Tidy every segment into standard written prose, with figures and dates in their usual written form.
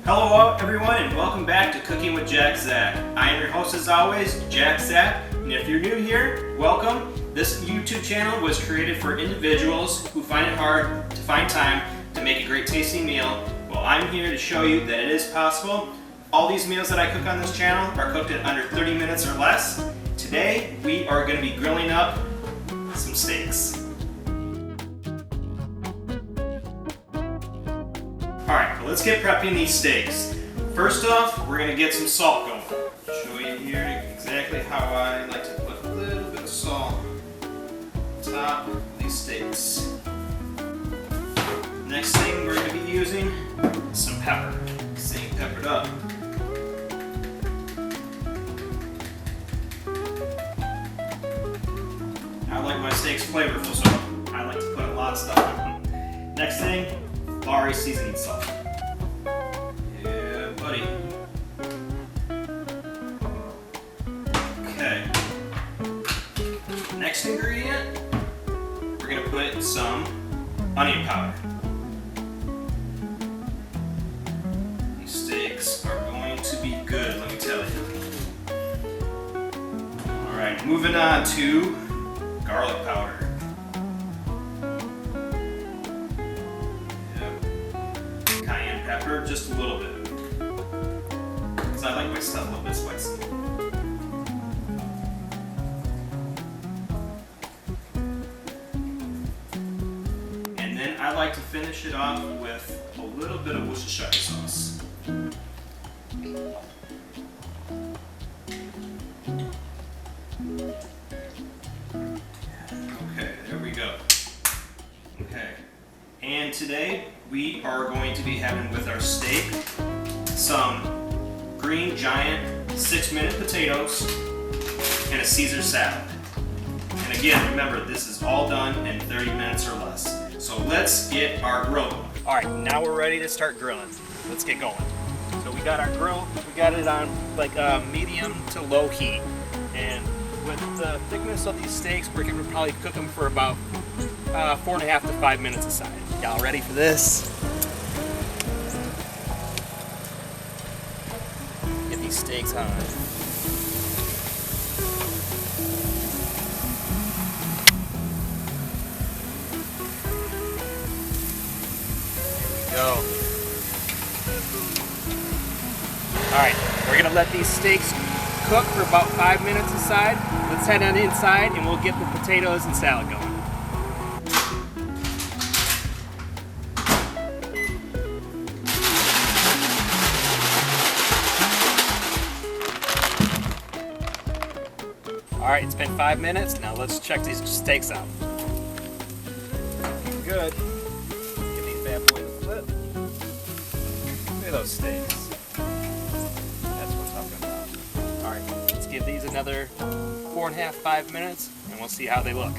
Hello everyone and welcome back to Cooking with Jack Zach. I am your host as always, Jack Zach, and if you're new here, welcome. This YouTube channel was created for individuals who find it hard to find time to make a great tasting meal. Well, I'm here to show you that it is possible. All these meals that I cook on this channel are cooked in under 30 minutes or less. Today, we are going to be grilling up some steaks. Alright, let's get prepping these steaks. First off, we're going to get some salt going. I'll show you here exactly how I like to put a little bit of salt on top of these steaks. Next thing we're going to be using is some pepper. Staying peppered up. I like my steaks flavorful, so I like to put a lot of stuff on them. Next thing, Lawry seasoning salt. Yeah, buddy. Okay. Next ingredient, we're gonna put some onion powder. These steaks are going to be good, let me tell you. Alright, moving on to garlic powder. Cayenne pepper, just a little bit, because I like my stuff a little bit spicy. And then I like to finish it off with a little bit of Worcestershire sauce. Okay, there we go. Okay. And today we are going to be having with our steak some Green Giant 6-minute potatoes and a Caesar salad. And again, remember, this is all done in 30 minutes or less. So let's get our grill going. All right, now we're ready to start grilling. Let's get going. So we got our grill, we got it on like medium to low heat. And with the thickness of these steaks, we're gonna probably cook them for about 4.5 to 5 minutes aside. Y'all ready for this? Get these steaks on. Here we go. Alright, we're gonna let these steaks cook for about 5 minutes aside. Let's head on inside and we'll get the potatoes and salad going. Alright, it's been 5 minutes. Now let's check these steaks out. Good. Give these bad boys a flip. Look at those steaks. That's what I'm talking about. Alright, let's give these another 4.5, 5 minutes, and we'll see how they look.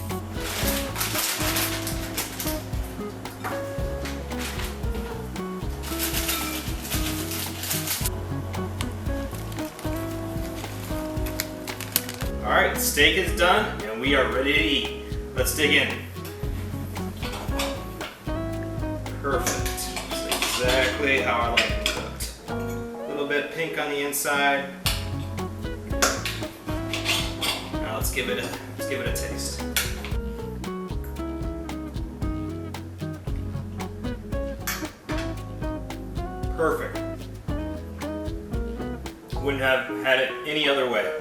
Alright, the steak is done and we are ready to eat. Let's dig in. Perfect. That's exactly how I like it cooked. A little bit pink on the inside. Now let's give it a taste. Perfect. Wouldn't have had it any other way.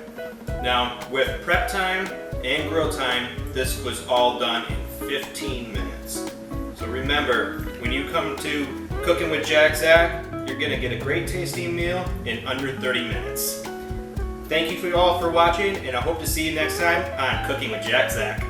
Now, with prep time and grill time, this was all done in 15 minutes. So remember, when you come to Cooking with Jack Zach, you're gonna get a great tasting meal in under 30 minutes. Thank you all for watching, and I hope to see you next time on Cooking with Jack Zach.